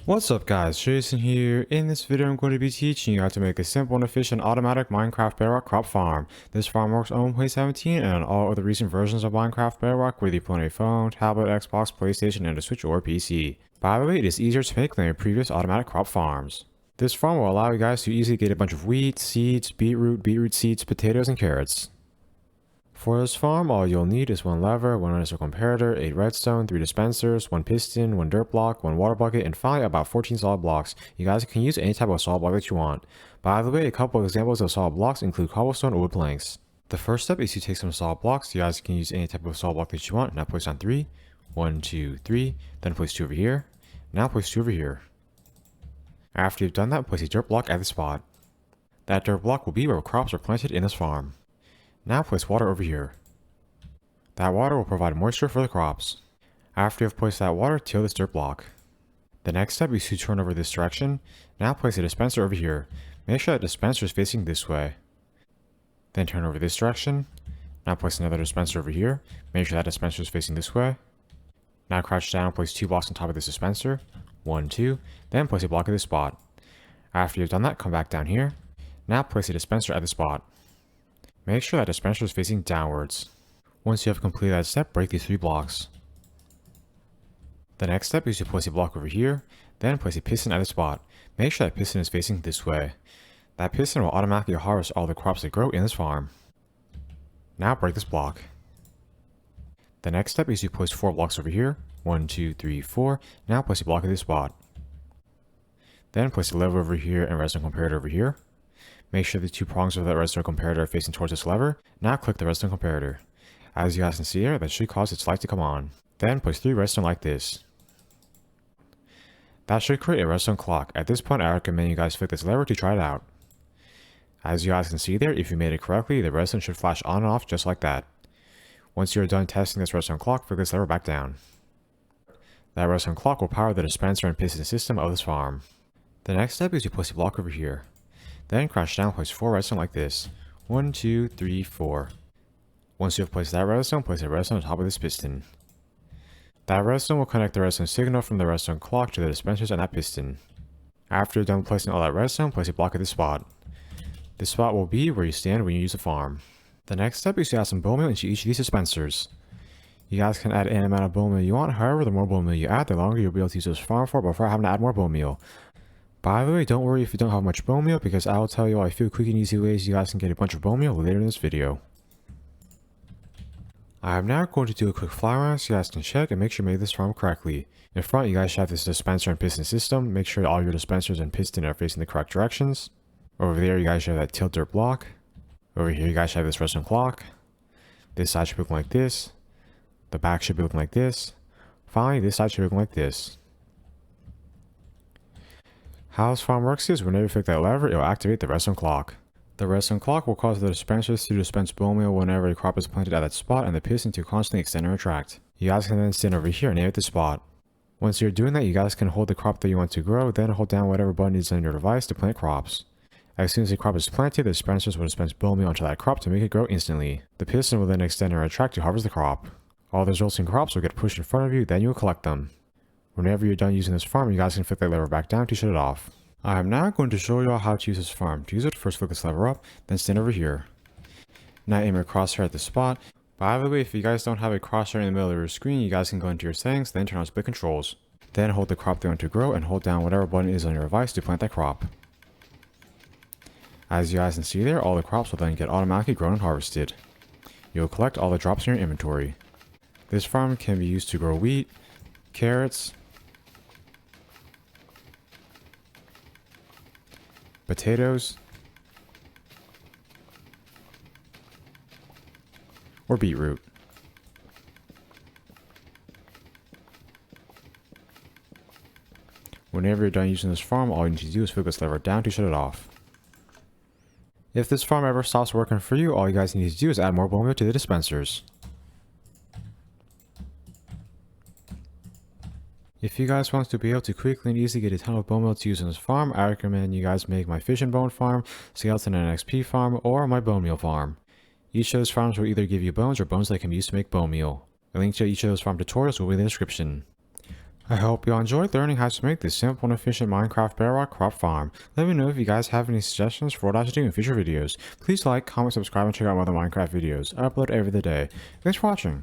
What's up guys, Jason here. In this video I'm going to be teaching you how to make a simple and efficient automatic Minecraft Bedrock crop farm. This farm works on Playz 17 and on all other recent versions of Minecraft Bedrock, whether you play on a phone, tablet, Xbox, PlayStation, and a Switch or PC. By the way, it is easier to make than your previous automatic crop farms. This farm will allow you guys to easily get a bunch of wheat, seeds, beetroot seeds, potatoes, and carrots. For this farm, all you'll need is one lever, one redstone comparator, 8 redstone, 3 dispensers, 1 piston, 1 dirt block, 1 water bucket, and finally about 14 solid blocks. You guys can use any type of solid block that you want. By the way, a couple of examples of solid blocks include cobblestone or wood planks. The first step is to take some solid blocks. You guys can use any type of solid block that you want. Now place on 3. 1, 2, 3. Then place 2 over here. Now place 2 over here. After you've done that, place a dirt block at the spot. That dirt block will be where crops are planted in this farm. Now place water over here. That water will provide moisture for the crops. After you have placed that water, till this dirt block. The next step is to turn over this direction. Now place a dispenser over here. Make sure that dispenser is facing this way. Then turn over this direction. Now place another dispenser over here. Make sure that dispenser is facing this way. Now crouch down and place 2 blocks on top of this dispenser. 1, 2. Then place a block at this spot. After you've done that, come back down here. Now place a dispenser at the spot. Make sure that dispenser is facing downwards. Once you have completed that step, break these 3 blocks. The next step is to place a block over here, then place a piston at the spot. Make sure that piston is facing this way. That piston will automatically harvest all the crops that grow in this farm. Now break this block. The next step is to place 4 blocks over here. 1, 2, 3, 4. Now place a block at this spot. Then place a lever over here and redstone comparator over here. Make sure the 2 prongs of that redstone comparator are facing towards this lever. Now click the redstone comparator. As you guys can see here, that should cause its light to come on. Then place 3 redstone like this. That should create a redstone clock. At this point, I recommend you guys flick this lever to try it out. As you guys can see there, if you made it correctly, the redstone should flash on and off just like that. Once you're done testing this redstone clock, flick this lever back down. That redstone clock will power the dispenser and piston system of this farm. The next step is to place a block over here. Then crouch down and place 4 redstone like this. 1, 2, 3, 4. Once you have placed that redstone, place a redstone on top of this piston. That redstone will connect the redstone signal from the redstone clock to the dispensers and that piston. After you're done placing all that redstone, place a block at this spot. This spot will be where you stand when you use the farm. The next step is to add some bone meal into each of these dispensers. You guys can add any amount of bone meal you want. However, the more bone meal you add, the longer you'll be able to use this farm for before having to add more bone meal. By the way, don't worry if you don't have much bone meal, because I will tell you all a few quick and easy ways you guys can get a bunch of bone meal later in this video. I am now going to do a quick fly around so you guys can check and make sure you made this farm correctly. In front, you guys should have this dispenser and piston system. Make sure all your dispensers and piston are facing the correct directions. Over there, you guys should have that tilt dirt block. Over here, you guys should have this redstone clock. This side should be looking like this. The back should be looking like this. Finally, this side should be looking like this. How this farm works is whenever you flick that lever, it will activate the redstone clock. The redstone clock will cause the dispensers to dispense bone meal whenever a crop is planted at that spot and the piston to constantly extend and retract. You guys can then stand over here and aim at the spot. Once you're doing that, you guys can hold the crop that you want to grow, then hold down whatever button is on your device to plant crops. As soon as the crop is planted, the dispensers will dispense bone meal onto that crop to make it grow instantly. The piston will then extend and retract to harvest the crop. All the resulting crops will get pushed in front of you, then you will collect them. Whenever you're done using this farm, you guys can flick that lever back down to shut it off. I am now going to show you all how to use this farm. To use it, first flick this lever up, then stand over here. Now aim your crosshair at the spot. By the way, if you guys don't have a crosshair in the middle of your screen, you guys can go into your settings, then turn on split controls. Then hold the crop that you want to grow and hold down whatever button is on your device to plant that crop. As you guys can see there, all the crops will then get automatically grown and harvested. You'll collect all the drops in your inventory. This farm can be used to grow wheat, carrots, potatoes, or beetroot. Whenever you're done using this farm, all you need to do is flick this lever down to shut it off. If this farm ever stops working for you, all you guys need to do is add more bone meal to the dispensers. If you guys want to be able to quickly and easily get a ton of bone meal to use in this farm, I recommend you guys make my fish and bone farm, skeleton and XP farm, or my bone meal farm. Each of those farms will either give you bones or bones that can be used to make bone meal. A link to each of those farm tutorials will be in the description. I hope you all enjoyed learning how to make this simple and efficient Minecraft Bedrock crop farm. Let me know if you guys have any suggestions for what I should do in future videos. Please like, comment, subscribe, and check out my other Minecraft videos. I upload every other day. Thanks for watching.